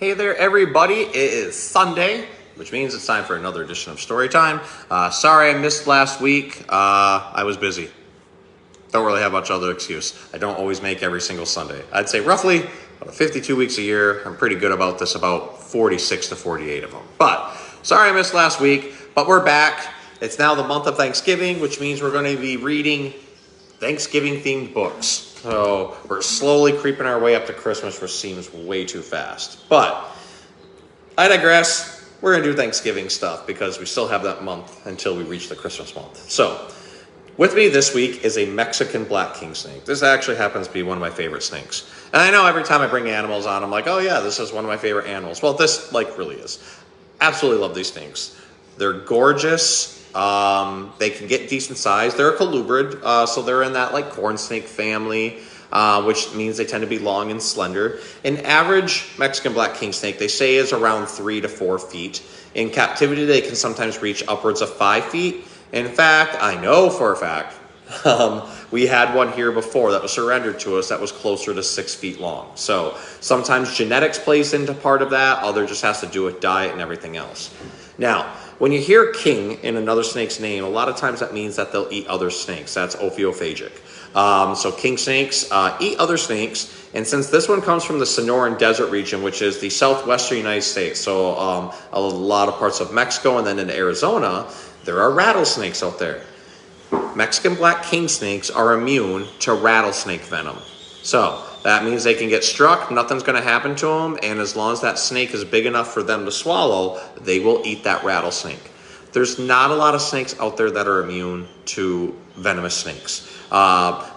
Hey there, everybody. It is Sunday, which means it's time for another edition of Story Time. Sorry I missed last week. I was busy. Don't really have much other excuse. I don't always make every single Sunday. I'd say roughly 52 weeks a year. I'm pretty good about this, about 46 to 48 of them. But sorry I missed last week, but we're back. It's now the month of Thanksgiving, which means we're going to be reading Thanksgiving-themed books. So we're slowly creeping our way up to Christmas, which seems way too fast. But I digress. We're going to do Thanksgiving stuff because we still have that month until we reach the Christmas month. So with me this week is a Mexican black king snake. This actually happens to be one of my favorite snakes. And I know every time I bring animals on, I'm like, oh yeah, this is one of my favorite animals. Well, this really is. Absolutely love these snakes. They're gorgeous. They can get decent size. They're a colubrid, so they're in that corn snake family, which means they tend to be long and slender. An average Mexican black king snake, they say, is around 3 to 4 feet. In captivity, they can sometimes reach upwards of 5 feet. In fact, I know for a fact, we had one here before that was surrendered to us that was closer to 6 feet long. So sometimes genetics plays into part of that. Other just has to do with diet and everything else. Now, when you hear king in another snake's name, a lot of times that means that they'll eat other snakes. That's ophiophagic. So king snakes eat other snakes. And since this one comes from the Sonoran Desert region, which is the southwestern United States, so a lot of parts of Mexico and then into Arizona, there are rattlesnakes out there. Mexican black king snakes are immune to rattlesnake venom. So that means they can get struck, nothing's going to happen to them, and as long as that snake is big enough for them to swallow, they will eat that rattlesnake. There's not a lot of snakes out there that are immune to venomous snakes.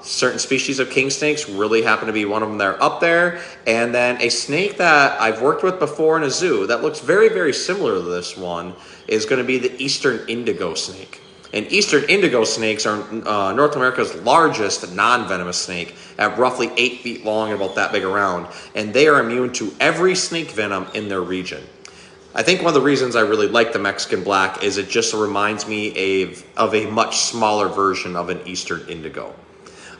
Certain species of king snakes really happen to be one of them that are up there, and then a snake that I've worked with before in a zoo that looks very, very similar to this one is going to be the eastern indigo snake. And eastern indigo snakes are North America's largest non-venomous snake at roughly 8 feet long and about that big around. And they are immune to every snake venom in their region. I think one of the reasons I really like the Mexican black is it just reminds me of a much smaller version of an eastern indigo.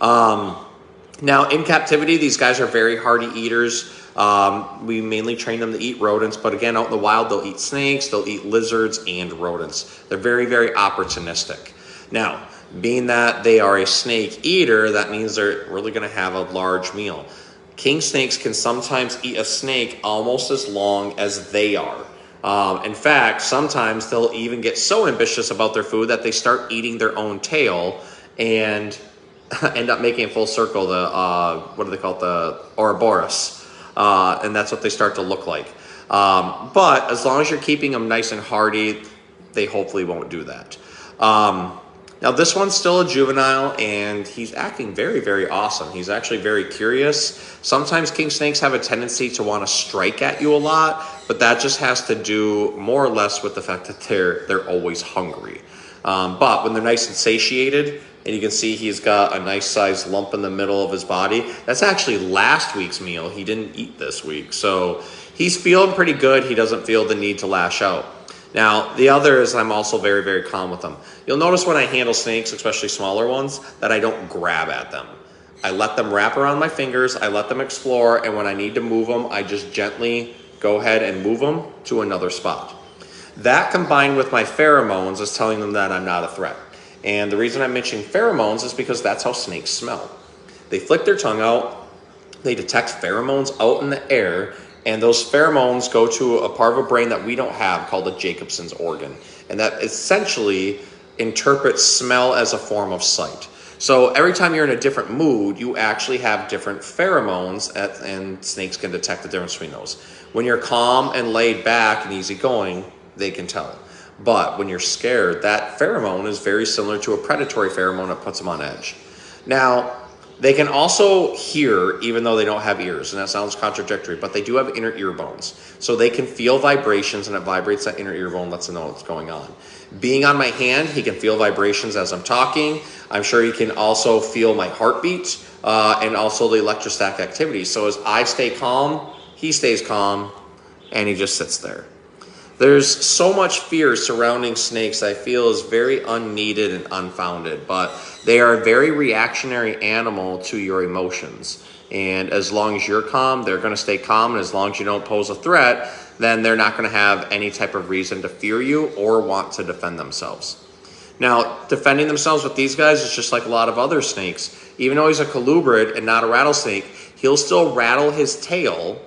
Now, in captivity, these guys are very hardy eaters. We mainly train them to eat rodents, but again, out in the wild, they'll eat snakes, they'll eat lizards and rodents. They're very, very opportunistic. Now, being that they are a snake eater, that means they're really going to have a large meal. King snakes can sometimes eat a snake almost as long as they are. In fact, sometimes they'll even get so ambitious about their food that they start eating their own tail and end up making a full circle, what do they call it, the Ouroboros. And that's what they start to look like. But as long as you're keeping them nice and hardy, they hopefully won't do that. Now this one's still a juvenile and he's acting very, very awesome. He's actually very curious. Sometimes king snakes have a tendency to want to strike at you a lot, but that just has to do more or less with the fact that they're always hungry. But when they're nice and satiated, and you can see he's got a nice sized lump in the middle of his body. That's actually last week's meal. He didn't eat this week. So he's feeling pretty good. He doesn't feel the need to lash out. Now, the other is I'm also very, very calm with them. You'll notice when I handle snakes, especially smaller ones, that I don't grab at them. I let them wrap around my fingers. I let them explore. And when I need to move them, I just gently go ahead and move them to another spot. That combined with my pheromones is telling them that I'm not a threat. And the reason I'm mentioning pheromones is because that's how snakes smell. They flick their tongue out, they detect pheromones out in the air, and those pheromones go to a part of a brain that we don't have called the Jacobson's organ. And that essentially interprets smell as a form of sight. So every time you're in a different mood, you actually have different pheromones, and snakes can detect the difference between those. When you're calm and laid back and easygoing, they can tell. But when you're scared, that pheromone is very similar to a predatory pheromone that puts them on edge. Now, they can also hear, even though they don't have ears, and that sounds contradictory, but they do have inner ear bones. So they can feel vibrations, and it vibrates that inner ear bone, lets them know what's going on. Being on my hand, he can feel vibrations as I'm talking. I'm sure he can also feel my heartbeat, and also the electrostatic activity. So as I stay calm, he stays calm, and he just sits there. There's so much fear surrounding snakes I feel is very unneeded and unfounded, but they are a very reactionary animal to your emotions. And as long as you're calm, they're going to stay calm. And as long as you don't pose a threat, then they're not going to have any type of reason to fear you or want to defend themselves. Now, defending themselves with these guys is just like a lot of other snakes. Even though he's a colubrid and not a rattlesnake, he'll still rattle his tail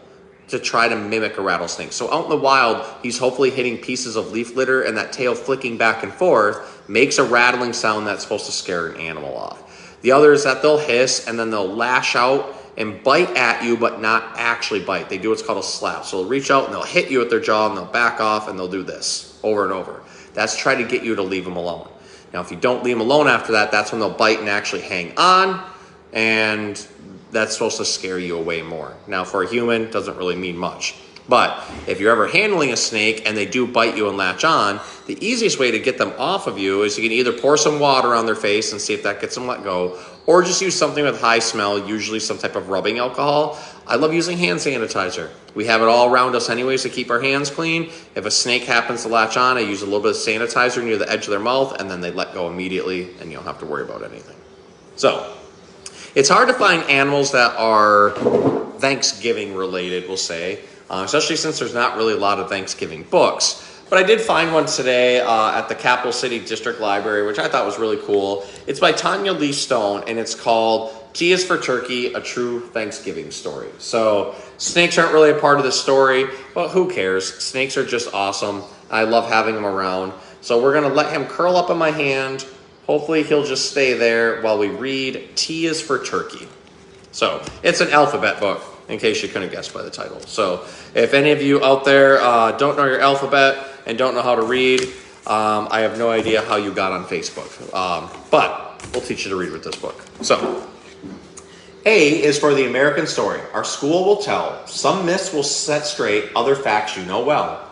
to try to mimic a rattlesnake. So out in the wild, he's hopefully hitting pieces of leaf litter, and that tail flicking back and forth makes a rattling sound that's supposed to scare an animal off. The other is that they'll hiss and then they'll lash out and bite at you, but not actually bite. They do what's called a slap. So they'll reach out and they'll hit you with their jaw and they'll back off and they'll do this over and over. That's trying to get you to leave them alone. Now, if you don't leave them alone after that, that's when they'll bite and actually hang on, and that's supposed to scare you away more. Now, for a human, it doesn't really mean much. But if you're ever handling a snake and they do bite you and latch on, the easiest way to get them off of you is you can either pour some water on their face and see if that gets them let go, or just use something with high smell, usually some type of rubbing alcohol. I love using hand sanitizer. We have it all around us anyways to keep our hands clean. If a snake happens to latch on, I use a little bit of sanitizer near the edge of their mouth, and then they let go immediately, and you don't have to worry about anything. So, it's hard to find animals that are Thanksgiving related, we'll say, especially since there's not really a lot of Thanksgiving books. But I did find one today at the Capital City District Library, which I thought was really cool. It's by Tanya Lee Stone, and it's called T is for Turkey, A True Thanksgiving Story. So snakes aren't really a part of the story, but who cares? Snakes are just awesome. I love having them around. So we're going to let him curl up in my hand. Hopefully he'll just stay there while we read T is for Turkey. So it's an alphabet book, in case you couldn't guess by the title. So if any of you out there don't know your alphabet and don't know how to read, I have no idea how you got on Facebook. But we'll teach you to read with this book. So A is for the American story. Our school will tell. Some myths will set straight, other facts you know well.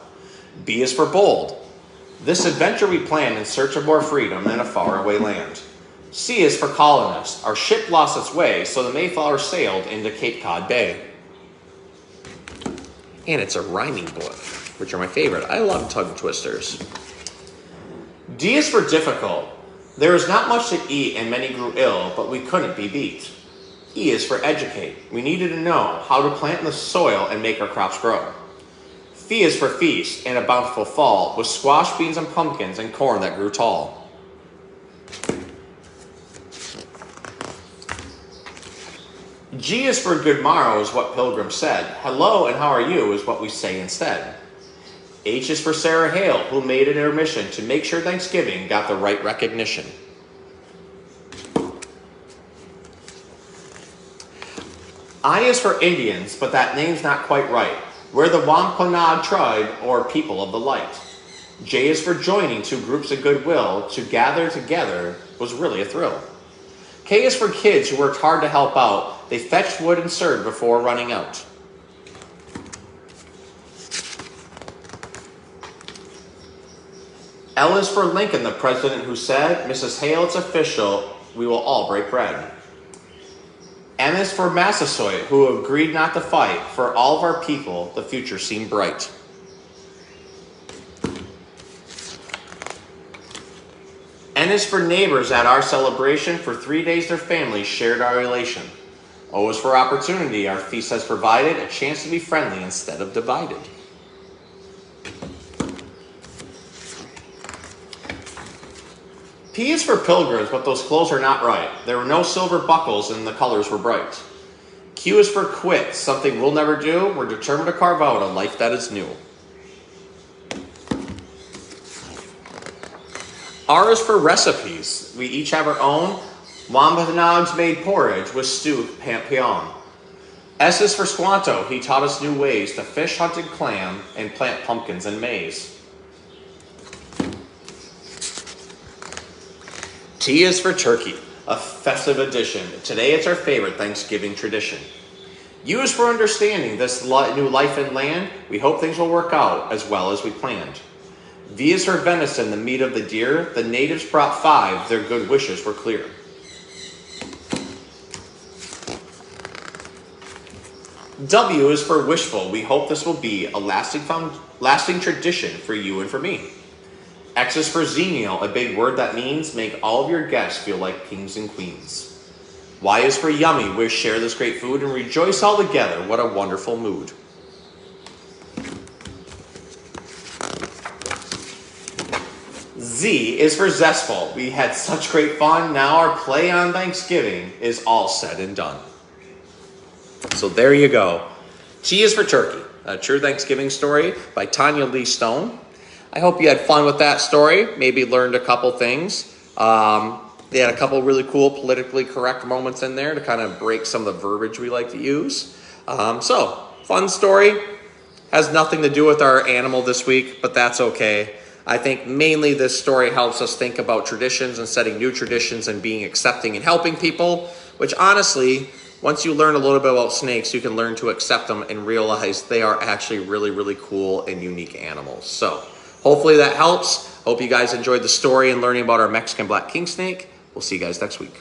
B is for bold. This adventure we planned in search of more freedom in a faraway land. C is for colonist. Our ship lost its way, so the Mayflower sailed into Cape Cod Bay. And it's a rhyming book, which are my favorite. I love tongue twisters. D is for difficult. There is not much to eat and many grew ill, but we couldn't be beat. E is for educate. We needed to know how to plant in the soil and make our crops grow. F is for feast and a bountiful fall with squash, beans, and pumpkins and corn that grew tall. G is for good morrow is what Pilgrim said. Hello and how are you is what we say instead. H is for Sarah Hale, who made it her mission to make sure Thanksgiving got the right recognition. I is for Indians, but that name's not quite right. We're the Wampanoag tribe, or people of the light. J is for joining two groups of goodwill. To gather together was really a thrill. K is for kids who worked hard to help out. They fetched wood and served before running out. L is for Lincoln, the president who said, Mrs. Hale, it's official, we will all break bread. M is for Massasoit, who agreed not to fight. For all of our people, the future seemed bright. N is for neighbors at our celebration. For 3 days their families shared our relation. O is for opportunity. Our feast has provided a chance to be friendly instead of divided. P is for pilgrims, but those clothes are not right. There were no silver buckles and the colors were bright. Q is for quit, something we'll never do. We're determined to carve out a life that is new. R is for recipes. We each have our own. Wampanoags made porridge with stewed pampion. S is for Squanto. He taught us new ways to fish, hunt, and clam, and plant pumpkins and maize. T is for turkey, a festive addition. Today it's our favorite Thanksgiving tradition. U is for understanding this new life and land. We hope things will work out as well as we planned. V is for venison, the meat of the deer. The natives brought 5, their good wishes were clear. W is for wishful. We hope this will be a lasting tradition for you and for me. X is for xenial, a big word that means make all of your guests feel like kings and queens. Y is for yummy. We share this great food and rejoice all together. What a wonderful mood. Z is for zestful. We had such great fun. Now our play on Thanksgiving is all said and done. So there you go. T is for turkey, a true Thanksgiving story by Tanya Lee Stone. I hope you had fun with that story. Maybe learned a couple things. They had a couple really cool politically correct moments in there to kind of break some of the verbiage we like to use. So, fun story. Has nothing to do with our animal this week, but that's okay. I think mainly this story helps us think about traditions and setting new traditions and being accepting and helping people, which honestly, once you learn a little bit about snakes, you can learn to accept them and realize they are actually really, really cool and unique animals. So hopefully that helps. Hope you guys enjoyed the story and learning about our Mexican black king snake. We'll see you guys next week.